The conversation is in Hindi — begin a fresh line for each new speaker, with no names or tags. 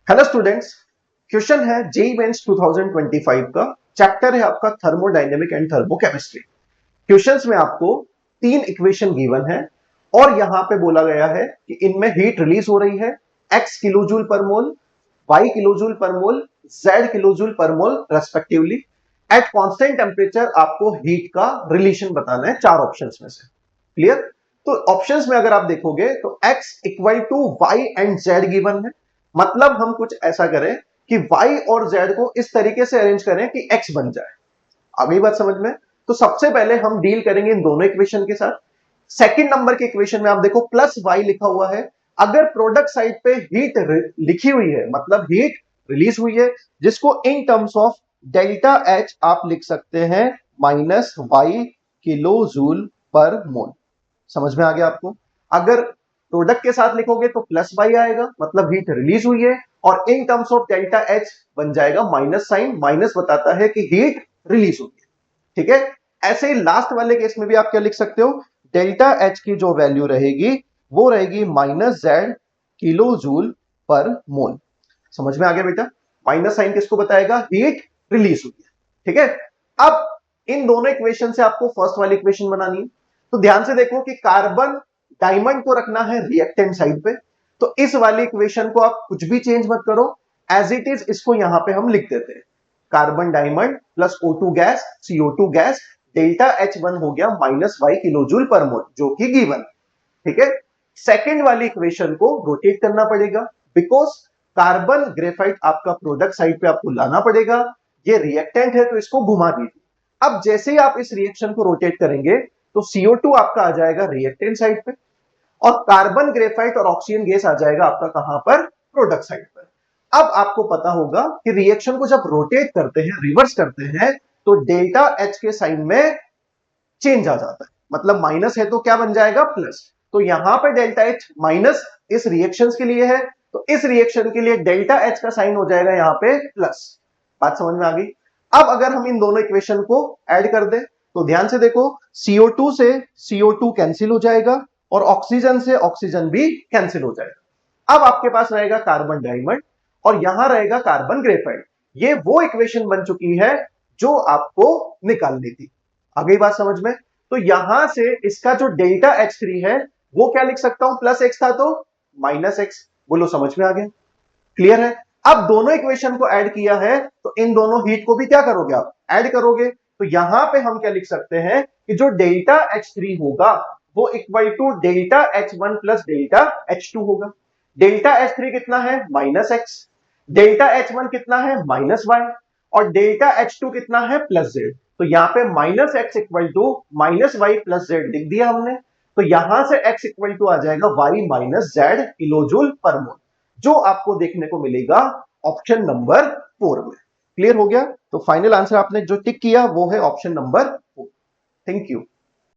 हेलो स्टूडेंट्स, क्वेश्चन है जेईई मेंस 2025 का। चैप्टर है आपका थर्मोडायनेमिक एंड थर्मोकेमिस्ट्री। क्वेश्चंस में आपको तीन इक्वेशन गिवन है और यहां पे बोला गया है कि इनमें हीट रिलीज हो रही है x किलोजूल पर मोल, y किलोजूल पर मोल, z किलोजूल पर मोल रेस्पेक्टिवली। एट कांस्टेंट टेम्परेचर आपको हीट का रिलेशन बताना है चार ऑप्शंस में से। क्लियर? तो ऑप्शंस में अगर आप देखोगे तो x equal to y and z given है। मतलब हम कुछ ऐसा करें कि y और z को इस तरीके से अरेंज करें कि x बन जाए। अभी बात समझ में? तो सबसे पहले हम डील करेंगे इन दोनों इक्वेशन के साथ। सेकंड नंबर के इक्वेशन में आप देखो प्लस y लिखा हुआ है। अगर प्रोडक्ट साइड पे हीट लिखी हुई है मतलब हीट रिलीज हुई है, जिसको in terms of delta H आप लिख सकते हैं माइनस वाई किलो जूल पर मोल। समझ में आ गया आपको? अगर प्रोडक्ट के साथ लिखोगे तो प्लस वाई आएगा मतलब हीट रिलीज हुई है, और in terms of delta H बन जाएगा माइनस साइन। माइनस बताता है कि हीट रिलीज हुई है। ठीक है? ऐसे ही लास्ट वाले केस में भी आप क्या लिख सकते हो, डेल्टा एच की जो वैल्यू रहेगी वो रहेगी माइनस जेड किलो जूल पर मोल। समझ में आ गया बेटा? माइनस साइन किसको बताएगा? हीट रिलीज हुई है। ठीक है? अब इन दोनों इक्वेशन से आपको फर्स्ट वाली इक्वेशन बनानी है। तो ध्यान से देखो कि कार्बन डायमंड को रखना है रिएक्टेंट साइड पे। तो इस वाली इक्वेशन को आप कुछ भी चेंज मत करो, एज इट इज इसको यहां पे हम लिख देते हैं। Carbon diamond plus O2 gas, CO2 gas, delta H1 हो गया माइनस वाई किलोजूल पर मोल, जो कि गिवन। ठीक है? सेकेंड वाली इक्वेशन को रोटेट करना पड़ेगा बिकॉज कार्बन ग्रेफाइट आपका प्रोडक्ट साइड पे आपको लाना पड़ेगा। ये रिएक्टेंट है तो इसको घुमा दीजिए। अब जैसे ही आप इस रिएक्शन को रोटेट करेंगे तो CO2 आपका आ जाएगा रिएक्टेंट साइड पे, और कार्बन ग्रेफाइट और ऑक्सीजन गैस आ जाएगा आपका कहां पर? प्रोडक्ट साइड पर। अब आपको पता होगा कि रिएक्शन को जब रोटेट करते हैं, रिवर्स करते हैं, तो डेल्टा एच के साइन में चेंज आ जाता है। मतलब माइनस है तो क्या बन जाएगा? प्लस। तो यहां पर डेल्टा एच माइनस इस रिएक्शन के लिए है, तो इस रिएक्शन के लिए डेल्टा एच का साइन हो जाएगा यहां पे प्लस। बात समझ में आ गई? अब अगर हम इन दोनों इक्वेशन को ऐड कर दें तो ध्यान से देखो, CO2 से CO2 कैंसिल हो जाएगा और ऑक्सीजन से ऑक्सीजन भी कैंसिल हो जाएगा। अब आपके पास रहेगा कार्बन डायमंड और यहां रहेगा कार्बन ग्रेफाइट। ये वो इक्वेशन बन चुकी है जो आपको निकालनी थी। आ गई बात समझ में? तो यहां से इसका जो डेल्टा H3 है वो क्या लिख सकता हूं? प्लस एक्स था तो माइनस एक्स। बोलो समझ में आ गया? क्लियर है? अब दोनों इक्वेशन को ऐड किया है तो इन दोनों हीट को भी क्या करोगे? आप ऐड करोगे। तो यहां पे हम क्या लिख सकते हैं कि जो डेल्टा H3 होगा वो equal to delta H1 plus delta H2 होगा। डेल्टा H3 कितना है? Minus x. डेल्टा H1 कितना है? Minus Y. और डेल्टा H2 कितना है? Plus Z. तो यहां पे minus X equal to minus Y plus Z लिख दिया हमने। तो यहां से x इक्वल टू आ जाएगा वाई माइनस जेड किलोजूल पर मोल, जो आपको देखने को मिलेगा ऑप्शन नंबर 4 में। क्लियर हो गया? तो फाइनल आंसर आपने जो टिक किया वो है ऑप्शन नंबर 4। Thank you.